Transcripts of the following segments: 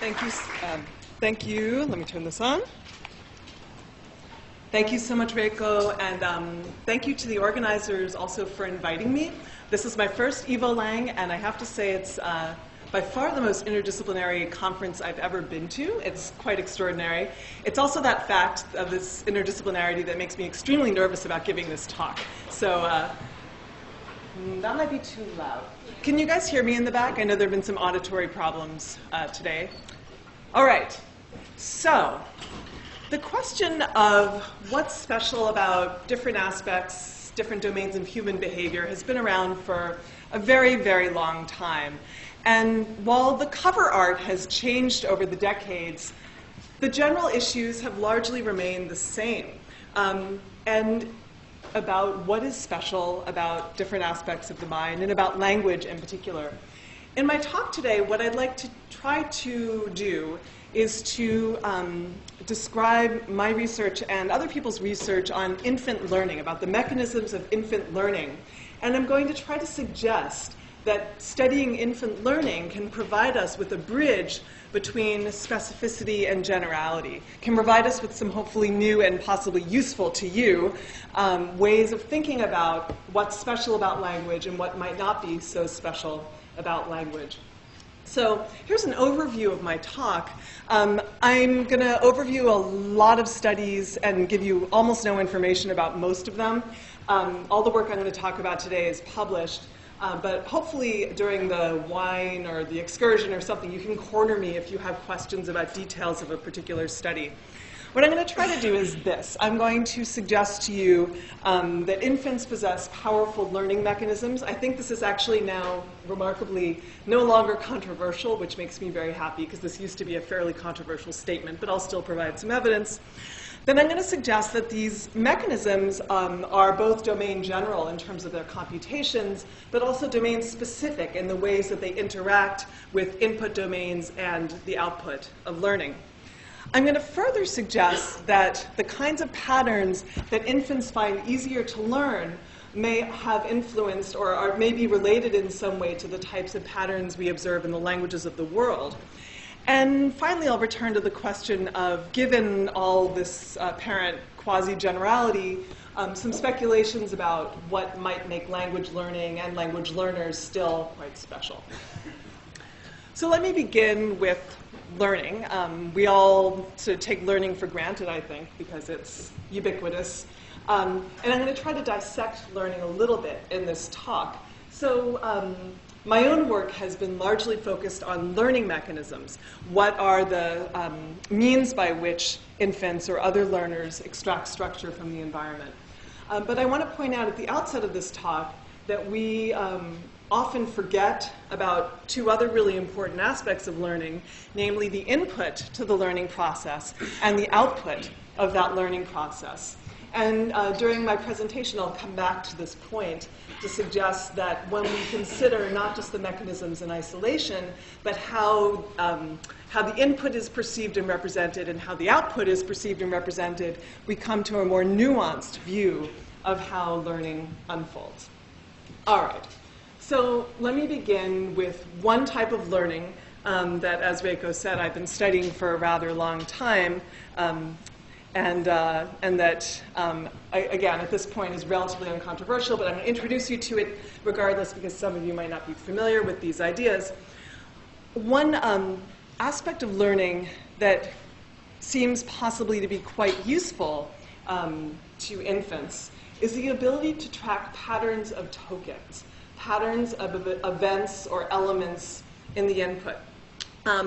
Thank you. Thank you. Let me turn this on. Thank you so much, Reiko, and thank you to the organizers also for inviting me. This is my first Evo Lang, and I have to say it's by far the most interdisciplinary conference I've ever been to. It's quite extraordinary. It's also that fact of this interdisciplinarity that makes me extremely nervous about giving this talk. So that might be too loud. Can you guys hear me in the back? I know there have been some auditory problems today. All right. So the question of what's special about different aspects, different domains of human behavior has been around for a very, very long time. And while the cover art has changed over the decades, the general issues have largely remained the same. And about what is special about different aspects of the mind and about language in particular. In my talk today, what I'd like to try to do is to describe my research and other people's research on infant learning, about the mechanisms of infant learning. And I'm going to try to suggest that studying infant learning can provide us with a bridge between specificity and generality, can provide us with some hopefully new and possibly useful to you ways of thinking about what's special about language and what might not be so special about language. So here's an overview of my talk. I'm going to overview a lot of studies and give you almost no information about most of them. All the work I'm going to talk about today is published. But hopefully during the wine or the excursion or something, you can corner me if you have questions about details of a particular study. What I'm going to try to do is this. I'm going to suggest to you that infants possess powerful learning mechanisms. I think this is actually now remarkably no longer controversial, which makes me very happy because this used to be a fairly controversial statement, but I'll still provide some evidence. Then I'm going to suggest that these mechanisms are both domain general in terms of their computations, but also domain specific in the ways that they interact with input domains and the output of learning. I'm going to further suggest that the kinds of patterns that infants find easier to learn may have influenced or are maybe related in some way to the types of patterns we observe in the languages of the world. And finally, I'll return to the question of, given all this apparent quasi-generality, some speculations about what might make language learning and language learners still quite special. So let me begin with learning. We all sort of take learning for granted, I think, because it's ubiquitous. And I'm going to try to dissect learning a little bit in this talk. So my own work has been largely focused on learning mechanisms. What are the means by which infants or other learners extract structure from the environment? But I want to point out at the outset of this talk that we often forget about two other really important aspects of learning, namely the input to the learning process and the output of that learning process. And during my presentation, I'll come back to this point to suggest that when we consider not just the mechanisms in isolation, but how the input is perceived and represented and how the output is perceived and represented, we come to a more nuanced view of how learning unfolds. All right. So let me begin with one type of learning that, as Reiko said, I've been studying for a rather long time. And that, again, at this point is relatively uncontroversial, but I'm going to introduce you to it regardless because some of you might not be familiar with these ideas. One aspect of learning that seems possibly to be quite useful to infants is the ability to track patterns of tokens, patterns of events or elements in the input.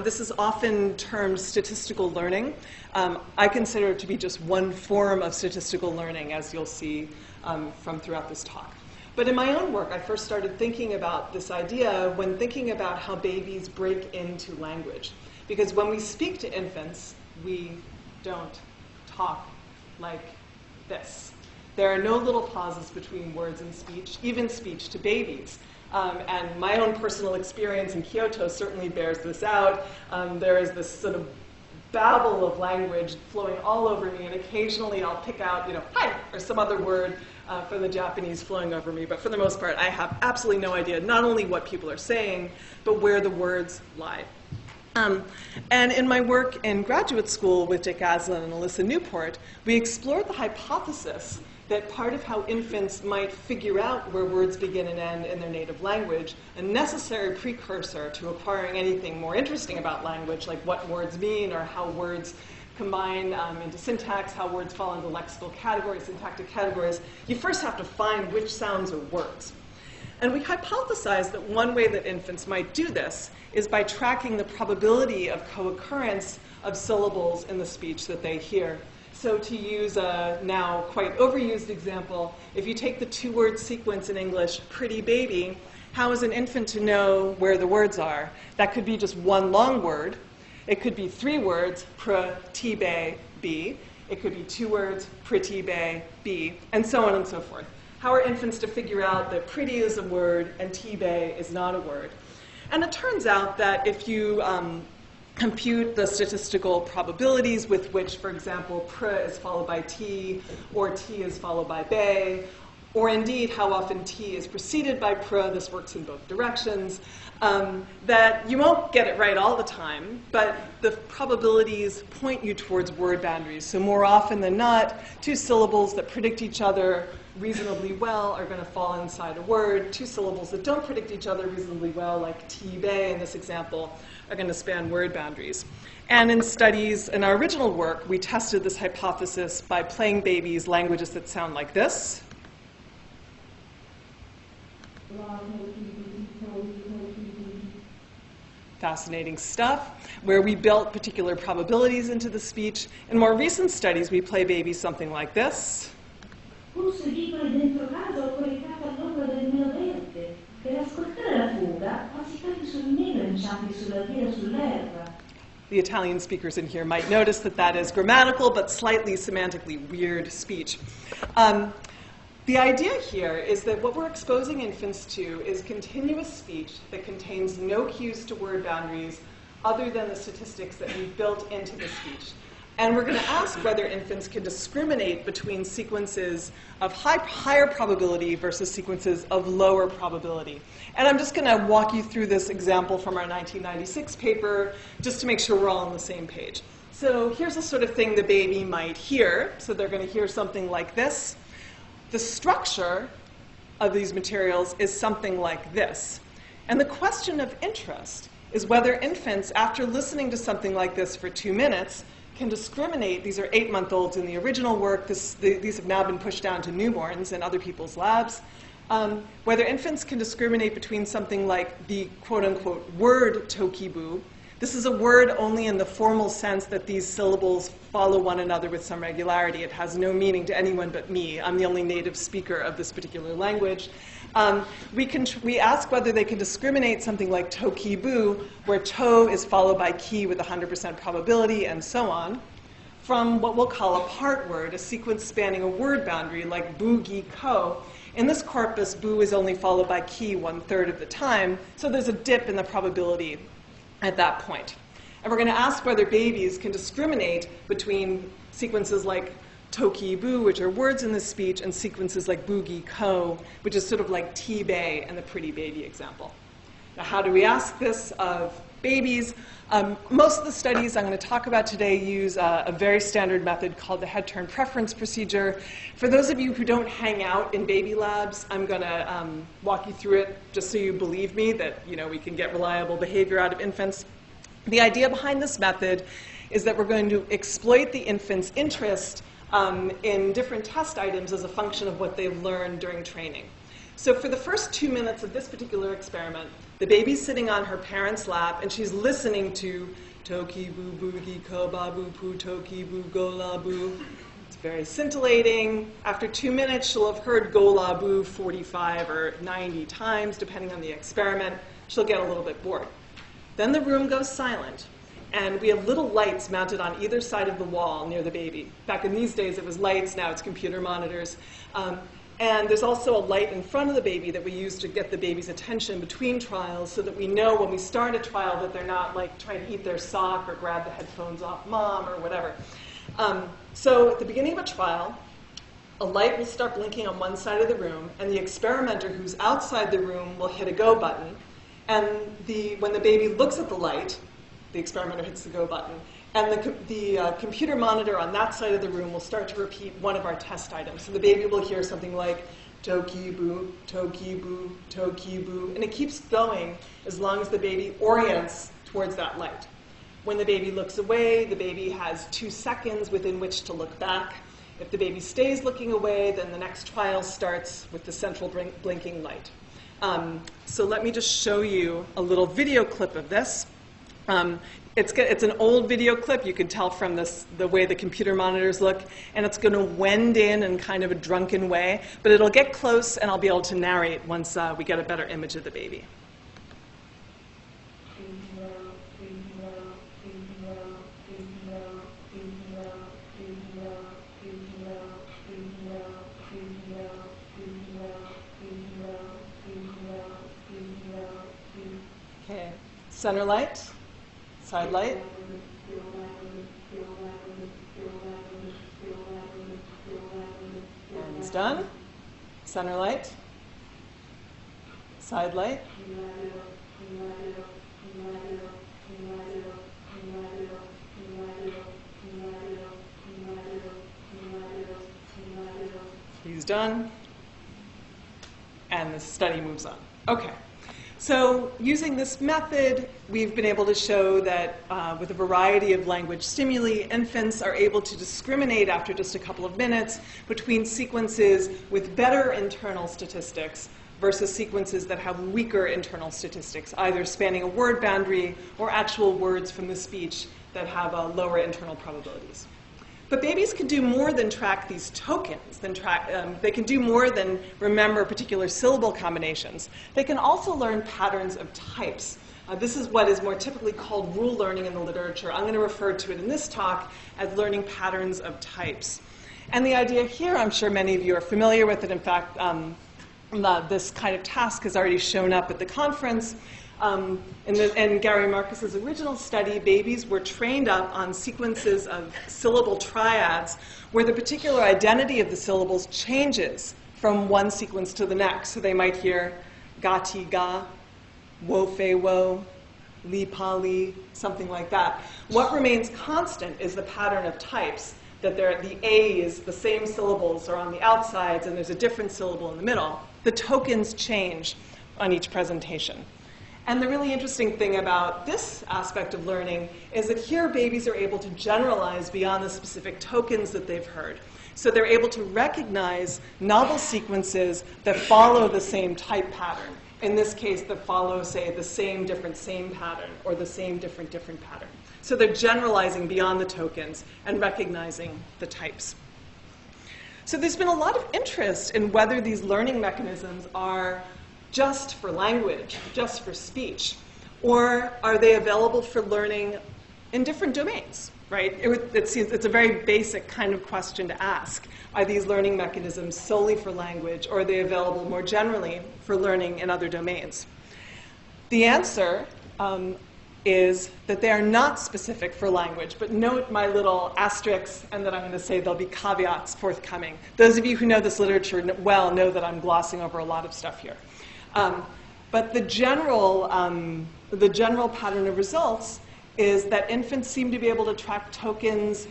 This is often termed statistical learning. I consider it to be just one form of statistical learning, as you'll see from throughout this talk. But in my own work, I first started thinking about this idea when thinking about how babies break into language. Because when we speak to infants, we don't talk like this. There are no little pauses between words and speech, even speech to babies. And my own personal experience in Kyoto certainly bears this out. There is this sort of babble of language flowing all over me, and occasionally I'll pick out, hi, or some other word from the Japanese flowing over me. But for the most part, I have absolutely no idea not only what people are saying, but where the words lie. And in my work in graduate school with Dick Aslin and Alyssa Newport, we explored the hypothesis that part of how infants might figure out where words begin and end in their native language, a necessary precursor to acquiring anything more interesting about language, like what words mean or how words combine into syntax, how words fall into lexical categories, syntactic categories, you first have to find which sounds are words. And we hypothesized that one way that infants might do this is by tracking the probability of co-occurrence of syllables in the speech that they hear. So to use a now quite overused example, if you take the two-word sequence in English, pretty baby, how is an infant to know where the words are? That could be just one long word. It could be three words, pretty be. It could be two words, pretty be, and so on and so forth. How are infants to figure out that pretty is a word and t-bay is not a word? And it turns out that if you compute the statistical probabilities with which, for example, pr is followed by t, or t is followed by bay, or indeed how often t is preceded by pr, this works in both directions, that you won't get it right all the time, but the probabilities point you towards word boundaries. So more often than not, two syllables that predict each other reasonably well are going to fall inside a word. Two syllables that don't predict each other reasonably well, like t-bay in this example, are going to span word boundaries. And in studies, in our original work, we tested this hypothesis by playing babies languages that sound like this. Fascinating stuff, where we built particular probabilities into the speech. In more recent studies, we play babies something like this. The Italian speakers in here might notice that that is grammatical, but slightly semantically weird speech. The idea here is that what we're exposing infants to is continuous speech that contains no cues to word boundaries other than the statistics that we've built into the speech. And we're going to ask whether infants can discriminate between sequences of higher probability versus sequences of lower probability. And I'm just going to walk you through this example from our 1996 paper just to make sure we're all on the same page. So here's the sort of thing the baby might hear. So they're going to hear something like this. The structure of these materials is something like this. And the question of interest is whether infants, after listening to something like this for 2 minutes, can discriminate. These are 8-month-olds in the original work. These have now been pushed down to newborns in other people's labs. Whether infants can discriminate between something like the quote-unquote word tokibu. This is a word only in the formal sense that these syllables follow one another with some regularity. It has no meaning to anyone but me. I'm the only native speaker of this particular language. We ask whether they can discriminate something like tokibu, where to is followed by ki with 100% probability, and so on, from what we'll call a part word, a sequence spanning a word boundary like bu, gi, ko. In this corpus, bu is only followed by ki 1/3 of the time, so there's a dip in the probability at that point. And we're going to ask whether babies can discriminate between sequences like toki-bu, which are words in this speech, and sequences like boogie-ko, which is sort of like t-bay and the pretty baby example. Now, how do we ask this of babies? Most of the studies I'm going to talk about today use a very standard method called the head-turn preference procedure. For those of you who don't hang out in baby labs, I'm going to walk you through it just so you believe me that we can get reliable behavior out of infants. The idea behind this method is that we're going to exploit the infant's interest in different test items as a function of what they've learned during training. So for the first 2 minutes of this particular experiment, the baby's sitting on her parent's lap, and she's listening to toki boo boogie ko ba boo poo toki boo go la boo. It's very scintillating. After 2 minutes, she'll have heard go la boo 45 or 90 times, depending on the experiment. She'll get a little bit bored. Then the room goes silent, and we have little lights mounted on either side of the wall near the baby. Back in these days, it was lights. Now it's computer monitors. And there's also a light in front of the baby that we use to get the baby's attention between trials so that we know when we start a trial that they're not like trying to eat their sock or grab the headphones off mom or whatever. So at the beginning of a trial, a light will start blinking on one side of the room, and the experimenter who's outside the room will hit a go button. And when the baby looks at the light, the experimenter hits the go button. And the computer monitor on that side of the room will start to repeat one of our test items. So the baby will hear something like, toki-boo, toki-boo, toki-boo. And it keeps going as long as the baby orients towards that light. When the baby looks away, the baby has 2 seconds within which to look back. If the baby stays looking away, then the next trial starts with the central blinking light. So let me just show you a little video clip of this. It's an old video clip. You can tell from the way the computer monitors look. And it's going to wend in kind of a drunken way. But it'll get close, and I'll be able to narrate once we get a better image of the baby. Okay, center light, side light. And it's done. Center light, side light. He's done. And the study moves on. Okay. So using this method, we've been able to show that with a variety of language stimuli, infants are able to discriminate after just a couple of minutes between sequences with better internal statistics versus sequences that have weaker internal statistics, either spanning a word boundary or actual words from the speech that have lower internal probabilities. But babies can do more than track these tokens. They can do more than remember particular syllable combinations. They can also learn patterns of types. This is what is more typically called rule learning in the literature. I'm going to refer to it in this talk as learning patterns of types. And the idea here, I'm sure many of you are familiar with it. In fact, this kind of task has already shown up at the conference. In Gary Marcus's original study, babies were trained up on sequences of syllable triads where the particular identity of the syllables changes from one sequence to the next. So they might hear ga-ti-ga, wo-fe-wo, li-pa-li, something like that. What remains constant is the pattern of types, that the A's, the same syllables, are on the outsides, and there's a different syllable in the middle. The tokens change on each presentation. And the really interesting thing about this aspect of learning is that here babies are able to generalize beyond the specific tokens that they've heard. So they're able to recognize novel sequences that follow the same type pattern. In this case, that follow, say, the same different same pattern or the same different different pattern. So they're generalizing beyond the tokens and recognizing the types. So there's been a lot of interest in whether these learning mechanisms are just for language, just for speech, or are they available for learning in different domains, right? It's a very basic kind of question to ask. Are these learning mechanisms solely for language, or are they available more generally for learning in other domains? The answer is that they are not specific for language, but note my little asterisks, and that I'm going to say there'll be caveats forthcoming. Those of you who know this literature well know that I'm glossing over a lot of stuff here. But the general pattern of results is that infants seem to be able to track tokens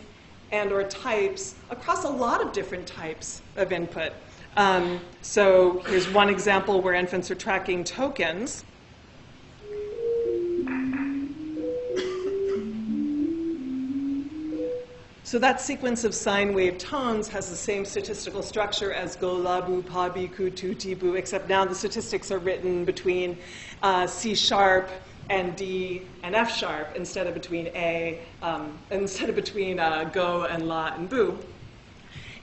and or types across a lot of different types of input. So here's one example where infants are tracking tokens. So that sequence of sine wave tones has the same statistical structure as go, la, bu, pa, bi, ku, tu, ti, bu, except now the statistics are written between C sharp and D and F sharp instead of between go and la and bu.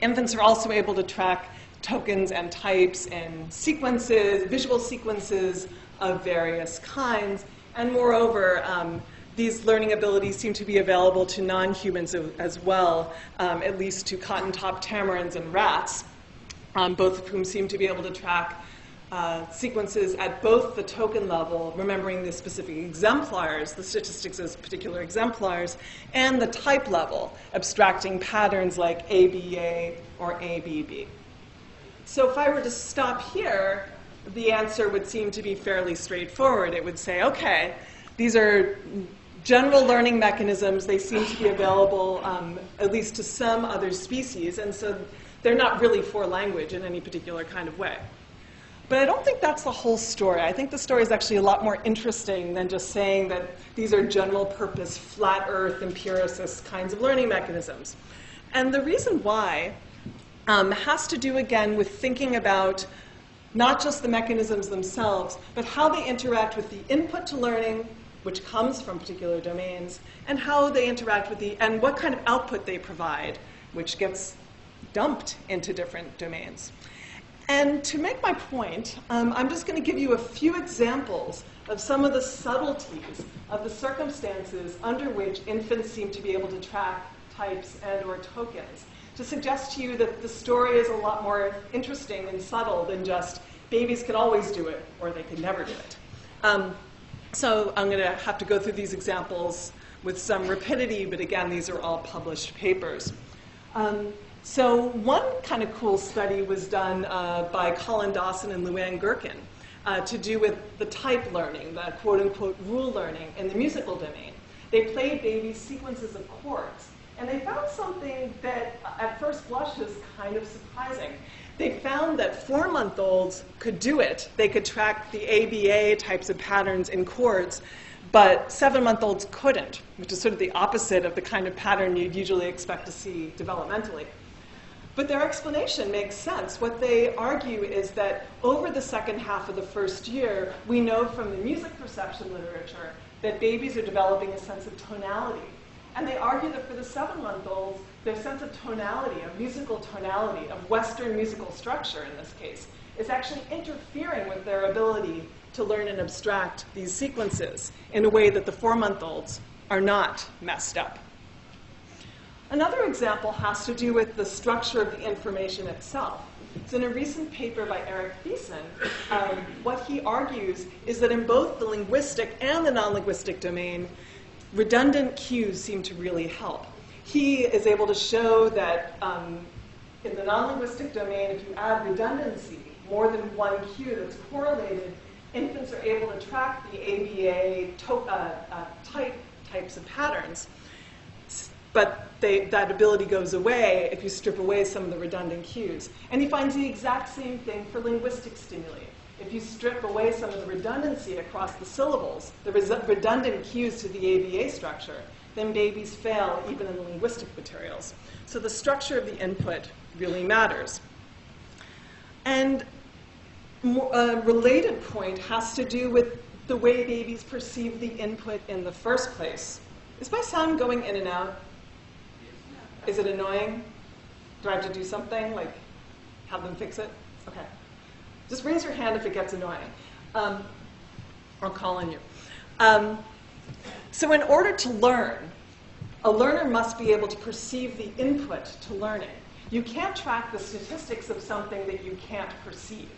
Infants are also able to track tokens and types in sequences, visual sequences of various kinds, and moreover, these learning abilities seem to be available to non-humans as well, at least to cotton-top tamarins and rats, both of whom seem to be able to track sequences at both the token level, remembering the specific exemplars, the statistics as particular exemplars, and the type level, abstracting patterns like ABA or ABB. So if I were to stop here, the answer would seem to be fairly straightforward. It would say, okay, these are general learning mechanisms, they seem to be available at least to some other species, and so they're not really for language in any particular kind of way. But I don't think that's the whole story. I think the story is actually a lot more interesting than just saying that these are general purpose, flat earth, empiricist kinds of learning mechanisms. And the reason why has to do, again, with thinking about not just the mechanisms themselves, but how they interact with the input to learning, which comes from particular domains, and how they interact with and what kind of output they provide, which gets dumped into different domains. And to make my point, I'm just going to give you a few examples of some of the subtleties of the circumstances under which infants seem to be able to track types and/or tokens, to suggest to you that the story is a lot more interesting and subtle than just babies could always do it or they could never do it. So I'm going to have to go through these examples with some rapidity, but again, these are all published papers. So one kind of cool study was done by Colin Dawson and Luann Gherkin to do with the type learning, the quote-unquote rule learning in the musical domain. They played babies sequences of chords, and they found something that at first blush is kind of surprising. They found that 4-month-olds could do it. They could track the ABA types of patterns in chords, but 7-month-olds couldn't, which is sort of the opposite of the kind of pattern you'd usually expect to see developmentally. But their explanation makes sense. What they argue is that over the second half of the first year, we know from the music perception literature that babies are developing a sense of tonality. And they argue that for the 7-month-olds, their sense of tonality, of musical tonality, of Western musical structure in this case, is actually interfering with their ability to learn and abstract these sequences in a way that the 4-month-olds are not messed up. Another example has to do with the structure of the information itself. So in a recent paper by Eric Thiessen, what he argues is that in both the linguistic and the non-linguistic domain, redundant cues seem to really help. He is able to show that in the non-linguistic domain, if you add redundancy, more than one cue that's correlated, infants are able to track the ABA types of patterns. But that ability goes away if you strip away some of the redundant cues. And he finds the exact same thing for linguistic stimuli. If you strip away some of the redundancy across the syllables, the redundant cues to the ABA structure, then babies fail even in the linguistic materials. So the structure of the input really matters. And a related point has to do with the way babies perceive the input in the first place. Is my sound going in and out? Is it annoying? Do I have to do something, like have them fix it? Okay. Just raise your hand if it gets annoying. I'll call on you. So in order to learn, a learner must be able to perceive the input to learning. You can't track the statistics of something that you can't perceive.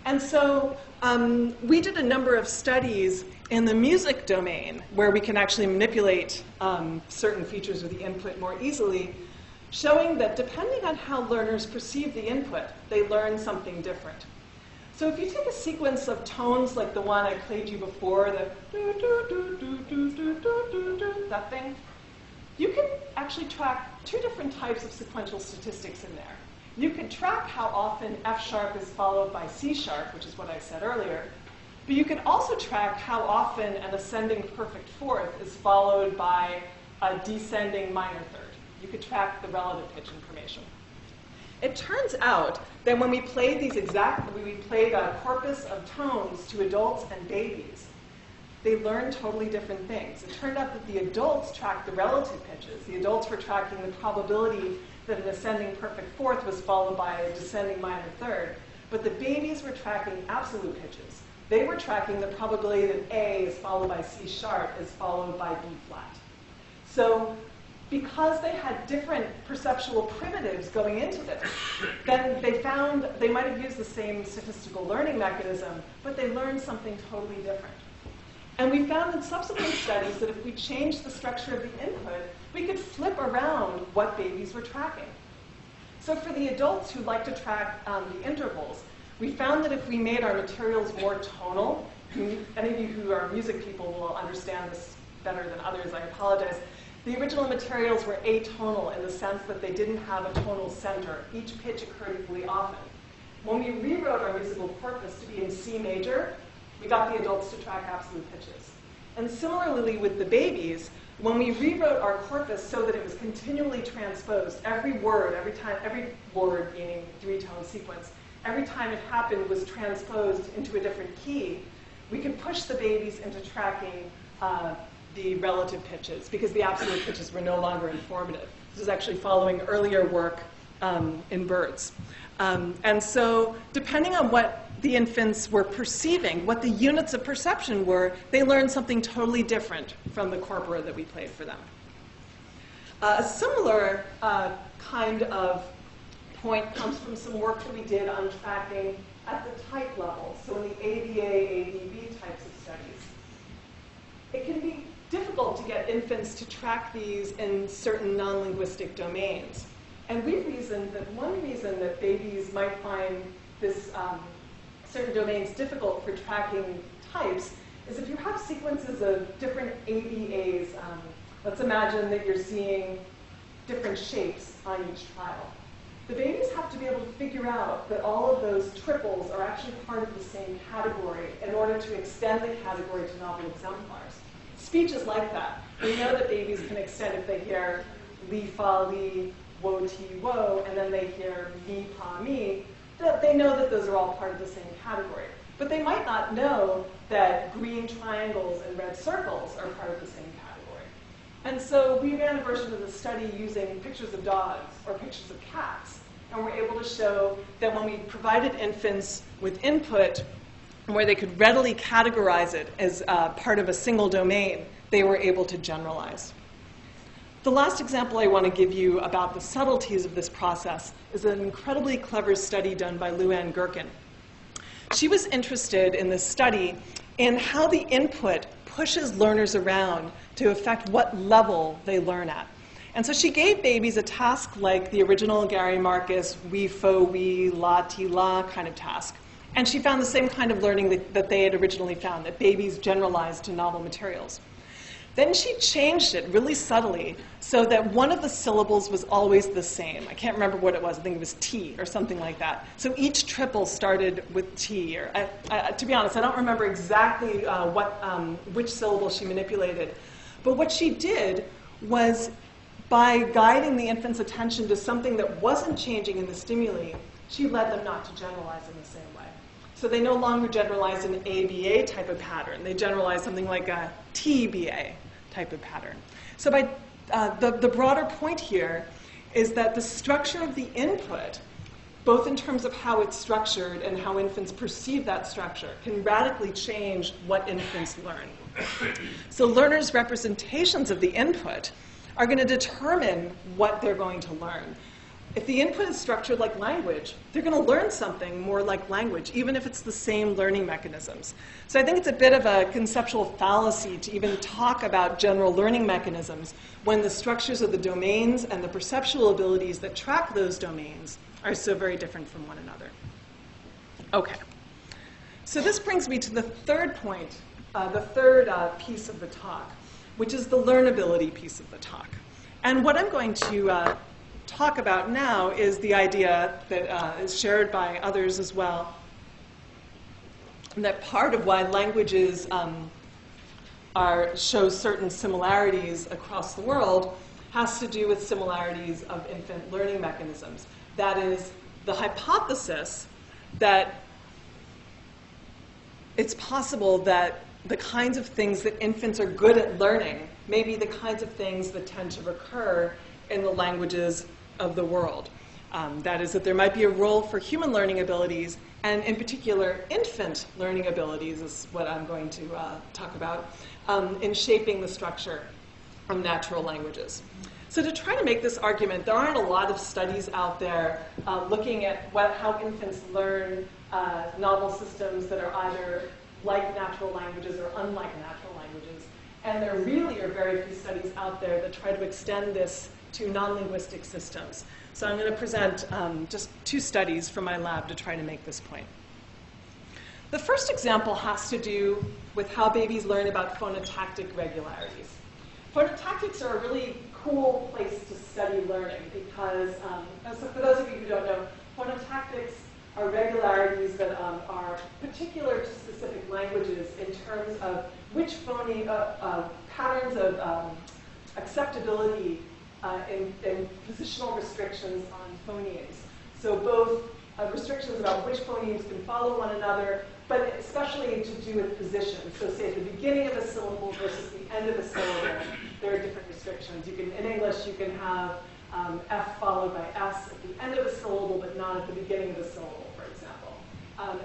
And so we did a number of studies in the music domain where we can actually manipulate certain features of the input more easily, showing that depending on how learners perceive the input, they learn something different. So if you take a sequence of tones like the one I played you before, the that thing, you can actually track two different types of sequential statistics in there. You could track how often F sharp is followed by C sharp, which is what I said earlier. But you can also track how often an ascending perfect fourth is followed by a descending minor third. You could track the relative pitch information. It turns out that when we played a corpus of tones to adults and babies, they learned totally different things. It turned out that the adults tracked the relative pitches. The adults were tracking the probability that an ascending perfect fourth was followed by a descending minor third, but the babies were tracking absolute pitches. They were tracking the probability that A is followed by C sharp is followed by B flat. So because they had different perceptual primitives going into this, then they found they might have used the same statistical learning mechanism, but they learned something totally different. And we found in subsequent studies that if we changed the structure of the input, we could flip around what babies were tracking. So for the adults who like to track the intervals, we found that if we made our materials more tonal, any of you who are music people will understand this better than others, I apologize. The original materials were atonal in the sense that they didn't have a tonal center. Each pitch occurred equally often. When we rewrote our musical corpus to be in C major, we got the adults to track absolute pitches. And similarly with the babies, when we rewrote our corpus so that it was continually transposed, every word meaning three-tone sequence, every time it happened was transposed into a different key, we could push the babies into tracking the relative pitches because the absolute pitches were no longer informative. This is actually following earlier work in birds. And so depending on what the infants were perceiving, what the units of perception were, they learned something totally different from the corpora that we played for them. A similar kind of point comes from some work that we did on tracking at the type level, so in the ABA, ADB types of studies. It can be difficult to get infants to track these in certain non-linguistic domains. And we've reasoned that one reason that babies might find this certain domains difficult for tracking types is if you have sequences of different ABAs. Let's imagine that you're seeing different shapes on each tile. The babies have to be able to figure out that all of those triples are actually part of the same category in order to extend the category to novel exemplars. Speech is like that. We know that babies can extend if they hear li, fa, li, wo, ti, wo, and then they hear mi, pa, mi. They know that those are all part of the same category. But they might not know that green triangles and red circles are part of the same category. And so we ran a version of the study using pictures of dogs or pictures of cats. And we're able to show that when we provided infants with input where they could readily categorize it as part of a single domain, they were able to generalize. The last example I want to give you about the subtleties of this process is an incredibly clever study done by Luann Gherkin. She was interested in this study in how the input pushes learners around to affect what level they learn at. And so she gave babies a task like the original Gary Marcus, we, fo, we, la, ti, la kind of task. And she found the same kind of learning that they had originally found, that babies generalized to novel materials. Then she changed it really subtly so that one of the syllables was always the same. I can't remember what it was. I think it was T or something like that. So each triple started with T. Or to be honest, I don't remember exactly which syllable she manipulated. But what she did was, by guiding the infant's attention to something that wasn't changing in the stimuli, she led them not to generalize in the same way. So they no longer generalized an ABA type of pattern. They generalized something like a TBA type of pattern. So by the broader point here is that the structure of the input, both in terms of how it's structured and how infants perceive that structure, can radically change what infants learn. So learners' representations of the input are going to determine what they're going to learn. If the input is structured like language, they're going to learn something more like language, even if it's the same learning mechanisms. So I think it's a bit of a conceptual fallacy to even talk about general learning mechanisms when the structures of the domains and the perceptual abilities that track those domains are so very different from one another. Okay. So this brings me to the third point, the third piece of the talk, which is the learnability piece of the talk. And what I'm going to talk about now is the idea that is shared by others as well, that part of why languages show certain similarities across the world has to do with similarities of infant learning mechanisms. That is, the hypothesis that it's possible that the kinds of things that infants are good at learning may be the kinds of things that tend to recur in the languages of the world. That is, that there might be a role for human learning abilities, and in particular, infant learning abilities is what I'm going to talk about, in shaping the structure of natural languages. So to try to make this argument, there aren't a lot of studies out there looking at how infants learn novel systems that are either like natural languages or unlike natural languages. And there really are very few studies out there that try to extend this to non-linguistic systems. So I'm going to present just two studies from my lab to try to make this point. The first example has to do with how babies learn about phonotactic regularities. Phonotactics are a really cool place to study learning because, so for those of you who don't know, phonotactics are regularities that are particular to specific languages in terms of which phoneme, patterns of acceptability and positional restrictions on phonemes. So both restrictions about which phonemes can follow one another, but especially to do with position. So say at the beginning of a syllable versus the end of a syllable, there are different restrictions. You can, in English, you can have F followed by S at the end of a syllable, but not at the beginning of a syllable, for example.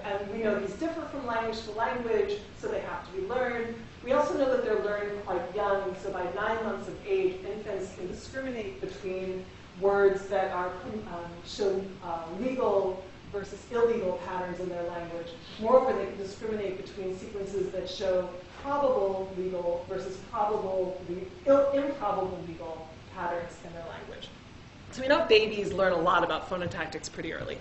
And we know these differ from language to language, so they have to be learned. We also know that they're learned quite young, so by 9 months of age, infants can discriminate between words that are show legal versus illegal patterns in their language. Moreover, they can discriminate between sequences that show probable legal versus improbable legal patterns in their language. So we know babies learn a lot about phonotactics pretty early.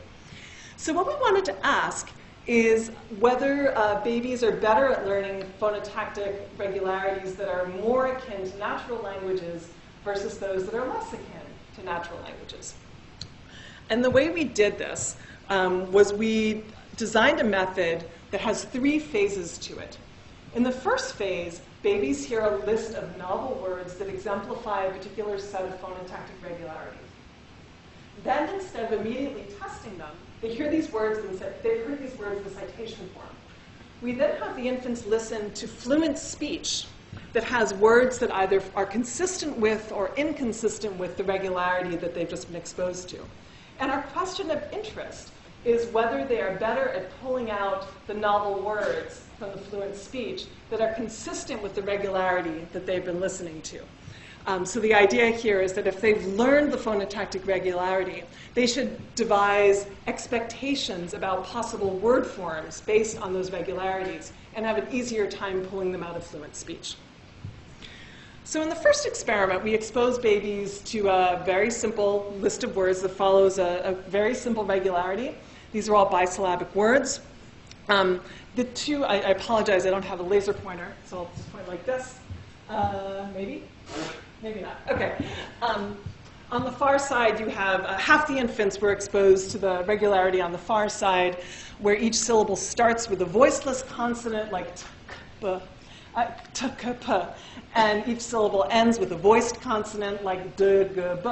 So what we wanted to ask is whether babies are better at learning phonotactic regularities that are more akin to natural languages versus those that are less akin to natural languages. And the way we did this was we designed a method that has 3 phases to it. In the first phase, babies hear a list of novel words that exemplify a particular set of phonotactic regularities. Then, instead of immediately testing them, they hear these words and they've heard these words in citation form. We then have the infants listen to fluent speech that has words that either are consistent with or inconsistent with the regularity that they've just been exposed to. And our question of interest is whether they are better at pulling out the novel words from the fluent speech that are consistent with the regularity that they've been listening to. So the idea here is that if they've learned the phonotactic regularity, they should devise expectations about possible word forms based on those regularities and have an easier time pulling them out of fluent speech. So in the first experiment, we exposed babies to a very simple list of words that follows a very simple regularity. These are all bisyllabic words. The two, I apologize, I don't have a laser pointer, so I'll just point like this. Maybe? Maybe not. Okay. On the far side, you have half the infants were exposed to the regularity on the far side, where each syllable starts with a voiceless consonant like t, k, b, t, k, p, and each syllable ends with a voiced consonant like d, g, b.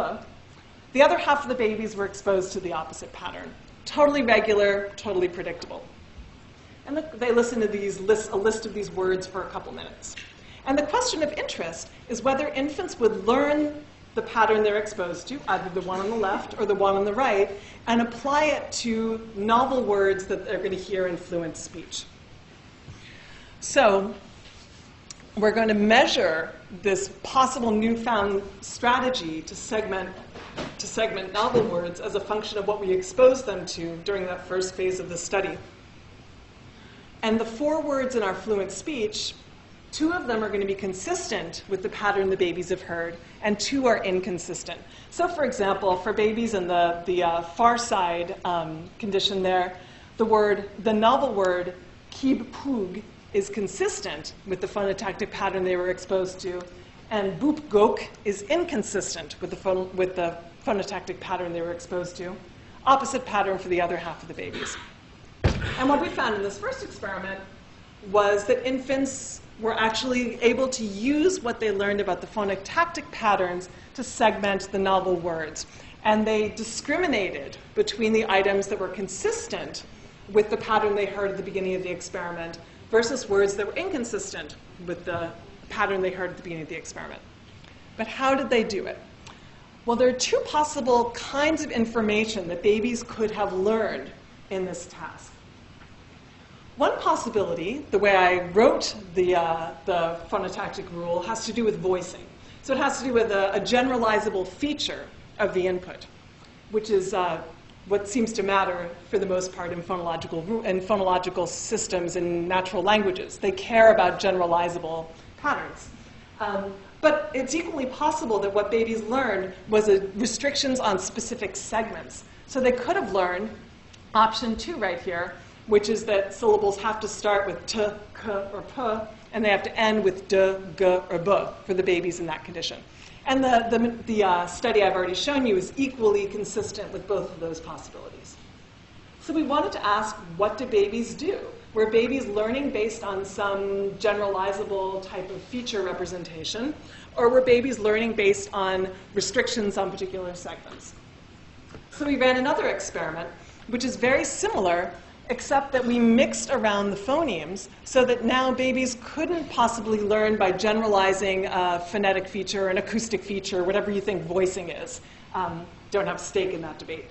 The other half of the babies were exposed to the opposite pattern. Totally regular, totally predictable. And they listened to a list of these words for a couple minutes. And the question of interest is whether infants would learn the pattern they're exposed to, either the one on the left or the one on the right, and apply it to novel words that they're going to hear in fluent speech. So we're going to measure this possible newfound strategy to segment novel words as a function of what we expose them to during that first phase of the study. And the 4 words in our fluent speech, 2 of them are going to be consistent with the pattern the babies have heard, and 2 are inconsistent. So for example, for babies in the far side condition there, the novel word kib-pug is consistent with the phonotactic pattern they were exposed to, and boop-gok is inconsistent with the phonotactic pattern they were exposed to. Opposite pattern for the other half of the babies. And what we found in this first experiment was that infants were actually able to use what they learned about the phonotactic patterns to segment the novel words. And they discriminated between the items that were consistent with the pattern they heard at the beginning of the experiment versus words that were inconsistent with the pattern they heard at the beginning of the experiment. But how did they do it? Well, there are 2 possible kinds of information that babies could have learned in this task. One possibility, the way I wrote the phonotactic rule, has to do with voicing. So it has to do with a generalizable feature of the input, which is what seems to matter for the most part in phonological systems in natural languages. They care about generalizable patterns. But it's equally possible that what babies learned was restrictions on specific segments. So they could have learned, option 2 right here, which is that syllables have to start with t, k, or p, and they have to end with d, g, or b for the babies in that condition. And the study I've already shown you is equally consistent with both of those possibilities. So we wanted to ask, what do babies do? Were babies learning based on some generalizable type of feature representation, or were babies learning based on restrictions on particular segments? So we ran another experiment, which is very similar, except that we mixed around the phonemes so that now babies couldn't possibly learn by generalizing a phonetic feature, an acoustic feature, whatever you think voicing is. Don't have a stake in that debate.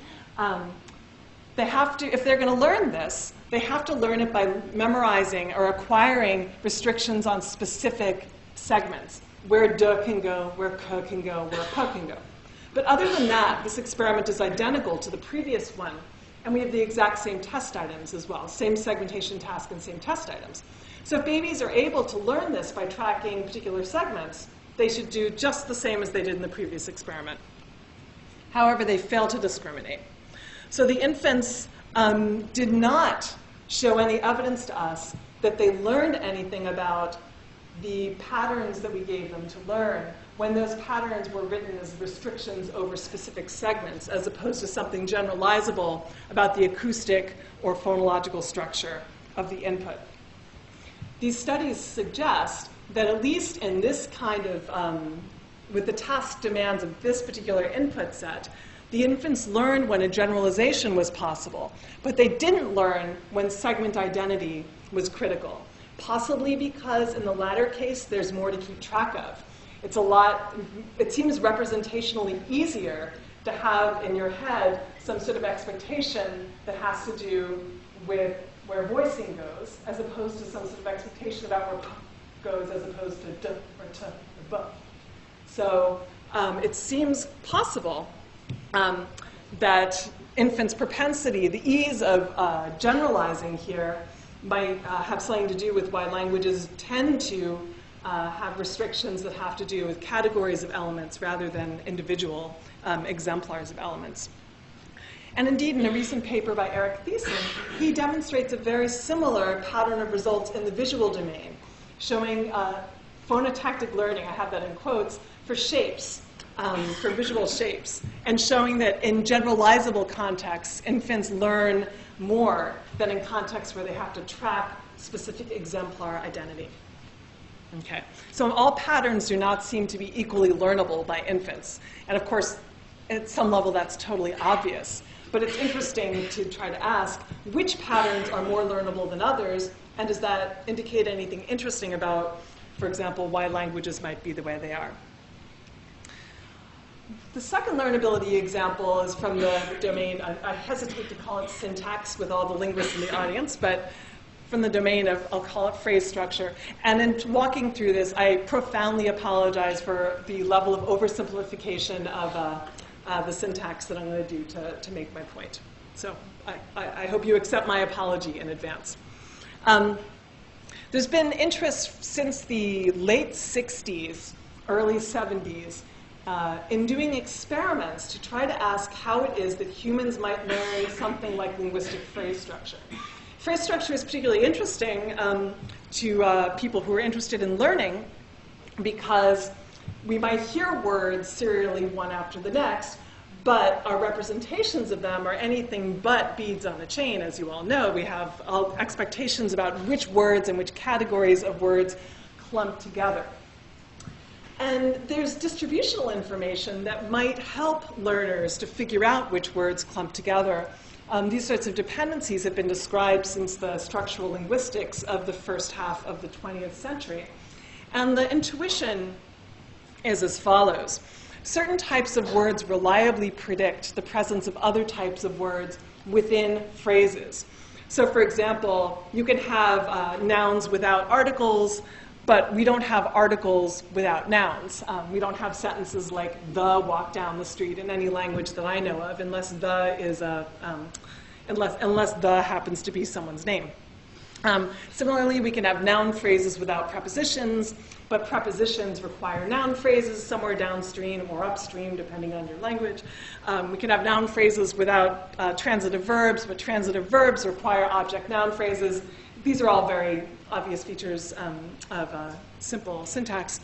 They have to, if they're going to learn this, they have to learn it by memorizing or acquiring restrictions on specific segments, where d can go, where k can go, where p can go. But other than that, this experiment is identical to the previous one, and we have the exact same test items as well, same segmentation task and same test items. So if babies are able to learn this by tracking particular segments, they should do just the same as they did in the previous experiment. However, they fail to discriminate. So the infants did not show any evidence to us that they learned anything about the patterns that we gave them to learn when those patterns were written as restrictions over specific segments, as opposed to something generalizable about the acoustic or phonological structure of the input. These studies suggest that at least in this kind of, with the task demands of this particular input set, the infants learned when a generalization was possible, but they didn't learn when segment identity was critical, possibly because in the latter case, there's more to keep track of. It's a lot, it seems representationally easier to have in your head some sort of expectation that has to do with where voicing goes, as opposed to some sort of expectation about where p goes, as opposed to d or t or b. So it seems possible that infants' propensity, the ease of generalizing here, might have something to do with why languages tend to have restrictions that have to do with categories of elements rather than individual exemplars of elements. And indeed, in a recent paper by Eric Thiessen, he demonstrates a very similar pattern of results in the visual domain, showing phonotactic learning, I have that in quotes, for shapes, for visual shapes, and showing that in generalizable contexts, infants learn more than in contexts where they have to track specific exemplar identity. Okay, so all patterns do not seem to be equally learnable by infants. And of course, at some level, that's totally obvious. But it's interesting to try to ask which patterns are more learnable than others, and does that indicate anything interesting about, for example, why languages might be the way they are. The second learnability example is from the domain, I hesitate to call it syntax with all the linguists in the audience, but from the domain of, I'll call it phrase structure. And in walking through this, I profoundly apologize for the level of oversimplification of the syntax that I'm going to do to make my point. So I hope you accept my apology in advance. There's been interest since the late 60s, early 70s, in doing experiments to try to ask how it is that humans might learn something like linguistic phrase structure. Phrase structure is particularly interesting to people who are interested in learning because we might hear words serially one after the next, but our representations of them are anything but beads on a chain, as you all know. We have expectations about which words and which categories of words clump together. And there's distributional information that might help learners to figure out which words clump together. These sorts of dependencies have been described since the structural linguistics of the first half of the 20th century. And the intuition is as follows. Certain types of words reliably predict the presence of other types of words within phrases. So for example, you can have nouns without articles, but we don't have articles without nouns. We don't have sentences like the walk down the street in any language that I know of, unless the is unless the happens to be someone's name. Similarly, we can have noun phrases without prepositions, but prepositions require noun phrases somewhere downstream or upstream, depending on your language. We can have noun phrases without transitive verbs, but transitive verbs require object-noun phrases. These are all very obvious features of simple syntax.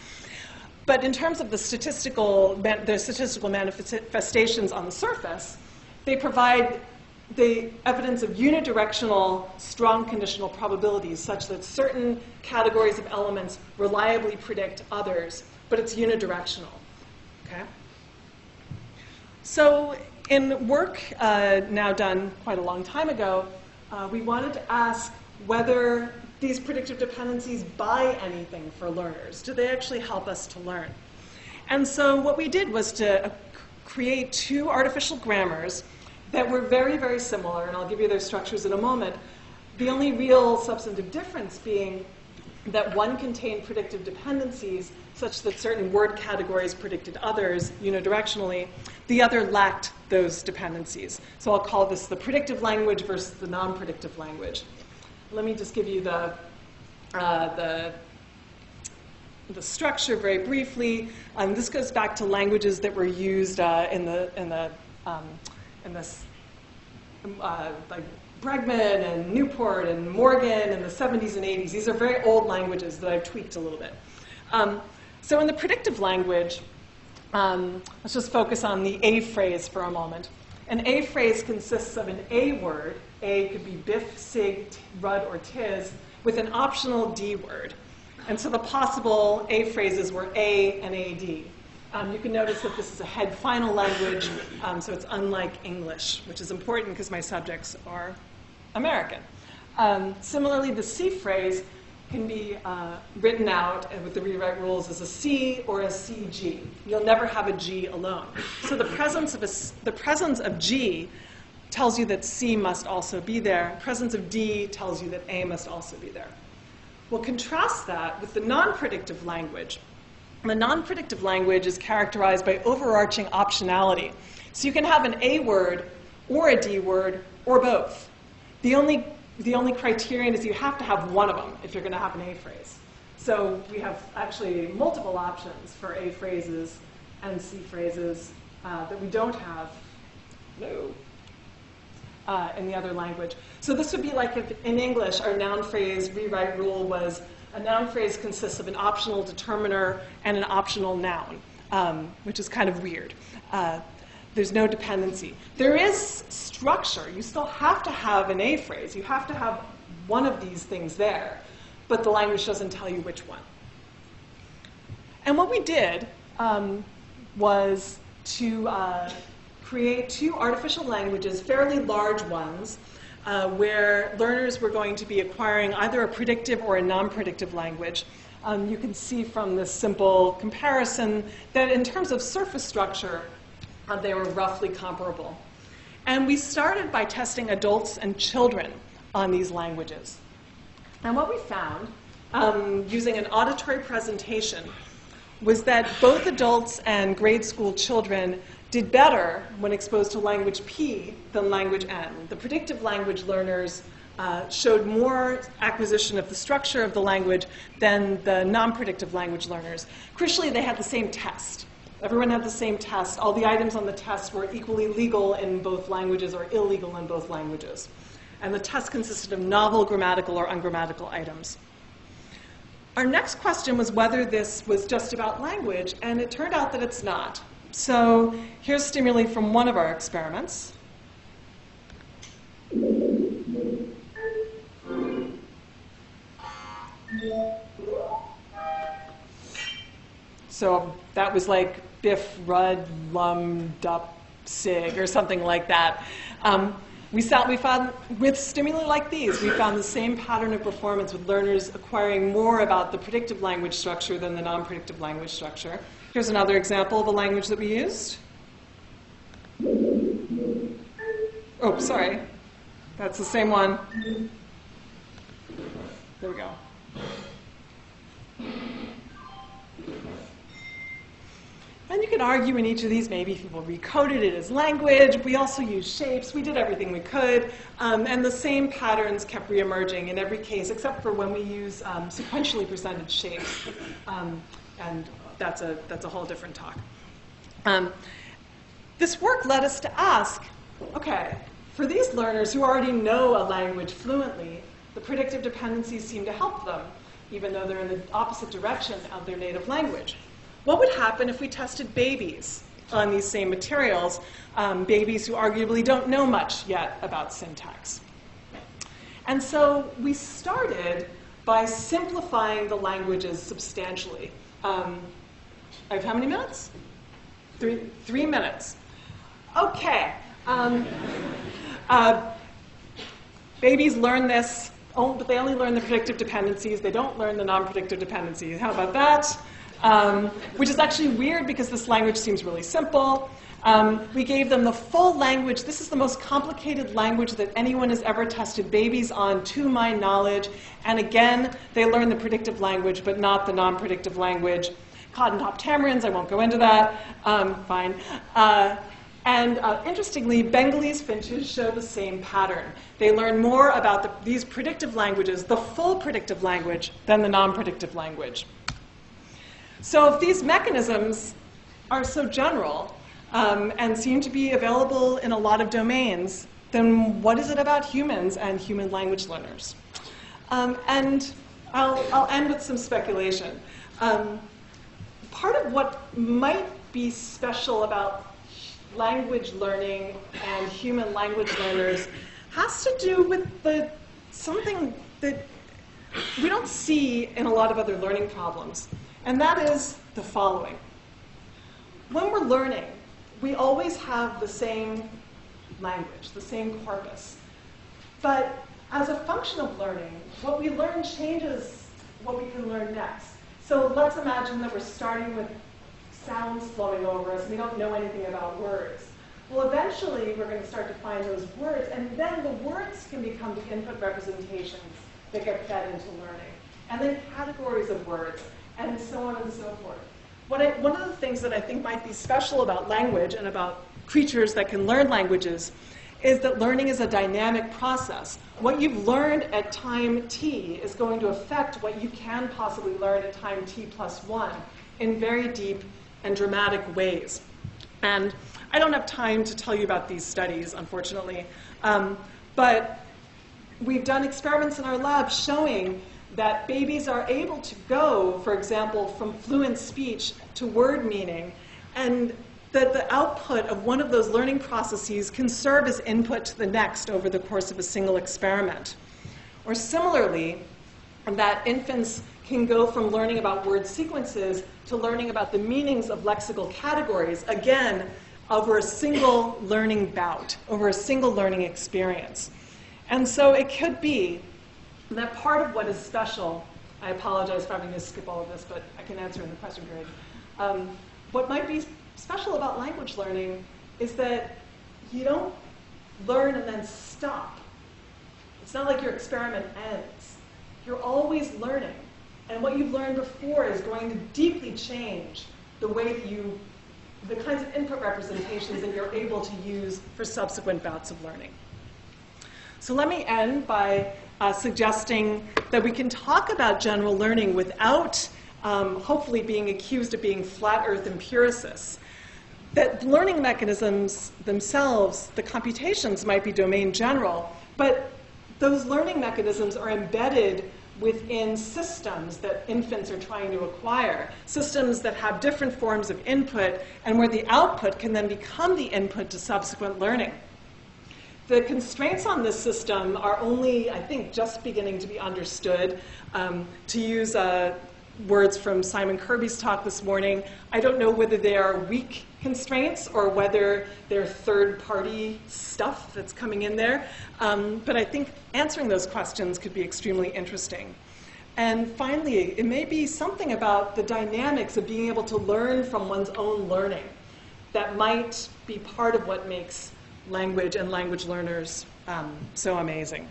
But in terms of the statistical manifestations on the surface, they provide the evidence of unidirectional, strong conditional probabilities such that certain categories of elements reliably predict others, but it's unidirectional. Okay? So in work now done quite a long time ago, we wanted to ask whether these predictive dependencies buy anything for learners. Do they actually help us to learn? And so what we did was to create two artificial grammars that were very, very similar, and I'll give you their structures in a moment. The only real substantive difference being that one contained predictive dependencies such that certain word categories predicted others unidirectionally. The other lacked those dependencies. So I'll call this the predictive language versus the non-predictive language. Let me just give you the structure very briefly. This goes back to languages that were used in this like Bregman and Newport and Morgan in the 70s and 80s. These are very old languages that I've tweaked a little bit. So in the predictive language, let's just focus on the A phrase for a moment. An A phrase consists of an A word. A could be biff, sig, rud, or tiz, with an optional D word. And so the possible A phrases were A and AD. You can notice that this is a head final language, so it's unlike English, which is important because my subjects are American. Similarly, the C phrase can be written out with the rewrite rules as a C or a CG. You'll never have a G alone. So the presence of G tells you that C must also be there. Presence of D tells you that A must also be there. We'll contrast that with the non-predictive language. The non-predictive language is characterized by overarching optionality. So you can have an A word or a D word or both. The only criterion is you have to have one of them if you're going to have an A phrase. So we have actually multiple options for A phrases and C phrases that we don't have in the other language. So this would be like if in English our noun phrase rewrite rule was a noun phrase consists of an optional determiner and an optional noun, which is kind of weird. There's no dependency. There is structure. You still have to have an A phrase. You have to have one of these things there, but the language doesn't tell you which one. And what we did was to create two artificial languages, fairly large ones, where learners were going to be acquiring either a predictive or a non-predictive language. You can see from this simple comparison that in terms of surface structure, they were roughly comparable. And we started by testing adults and children on these languages. And what we found, using an auditory presentation, was that both adults and grade school children did better when exposed to language P than language N. The predictive language learners showed more acquisition of the structure of the language than the non-predictive language learners. Crucially, they had the same test. Everyone had the same test. All the items on the test were equally legal in both languages or illegal in both languages. And the test consisted of novel grammatical or ungrammatical items. Our next question was whether this was just about language, and it turned out that it's not. So here's stimuli from one of our experiments. So that was like biff, rud, lum, dup, sig, or something like that. We found, with stimuli like these, we found the same pattern of performance with learners acquiring more about the predictive language structure than the non-predictive language structure. Here's another example of a language that we used. Oh, sorry. That's the same one. There we go. And you could argue in each of these, maybe people recoded it as language. We also used shapes. We did everything we could. And the same patterns kept reemerging in every case, except for when we use sequentially presented shapes. And that's a whole different talk. This work led us to ask, okay, for these learners who already know a language fluently, the predictive dependencies seem to help them, even though they're in the opposite direction of their native language. What would happen if we tested babies on these same materials, babies who arguably don't know much yet about syntax? And so we started by simplifying the languages substantially. I have how many minutes? 3 minutes. Okay. Babies learn this, but they only learn the predictive dependencies. They don't learn the non-predictive dependencies. How about that? Which is actually weird because this language seems really simple. We gave them the full language. This is the most complicated language that anyone has ever tested babies on, to my knowledge. And again, they learn the predictive language, but not the non-predictive language. Cotton-top tamarins, I won't go into that. Fine. Interestingly, Bengalese finches show the same pattern. They learn more about these predictive languages, the full predictive language, than the non-predictive language. So if these mechanisms are so general and seem to be available in a lot of domains, then what is it about humans and human language learners? And I'll end with some speculation. Part of what might be special about language learning and human language learners has to do with something that we don't see in a lot of other learning problems. And that is the following. When we're learning, we always have the same language, the same corpus. But as a function of learning, what we learn changes what we can learn next. So let's imagine that we're starting with sounds flowing over us, and we don't know anything about words. Well, eventually, we're going to start to find those words, and then the words can become the input representations that get fed into learning, and then categories of words, and so on and so forth. One of the things that I think might be special about language and about creatures that can learn languages is that learning is a dynamic process. What you've learned at time t is going to affect what you can possibly learn at time t+1 in very deep and dramatic ways. And I don't have time to tell you about these studies, unfortunately, but we've done experiments in our lab showing that babies are able to go, for example, from fluent speech to word meaning, and that the output of one of those learning processes can serve as input to the next over the course of a single experiment. Or similarly, that infants can go from learning about word sequences to learning about the meanings of lexical categories, again, over a single learning bout, over a single learning experience. And so it could be that part of what is special, I apologize for having to skip all of this, but I can answer in the question period. What might be special about language learning is that you don't learn and then stop. It's not like your experiment ends. You're always learning. And what you've learned before is going to deeply change the way that the kinds of input representations that you're able to use for subsequent bouts of learning. So let me end by suggesting that we can talk about general learning without hopefully being accused of being flat earth empiricists. That learning mechanisms themselves, the computations might be domain general, but those learning mechanisms are embedded within systems that infants are trying to acquire, systems that have different forms of input and where the output can then become the input to subsequent learning. The constraints on this system are only, I think, just beginning to be understood. To use words from Simon Kirby's talk this morning, I don't know whether they are weak constraints or whether they're third-party stuff that's coming in there. But I think answering those questions could be extremely interesting. And finally, it may be something about the dynamics of being able to learn from one's own learning that might be part of what makes language and language learners so amazing.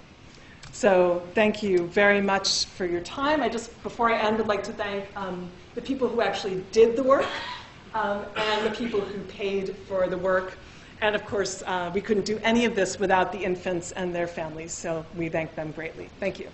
So thank you very much for your time. Before I end, would like to thank the people who actually did the work. and the people who paid for the work. And of course, we couldn't do any of this without the infants and their families, so we thank them greatly. Thank you.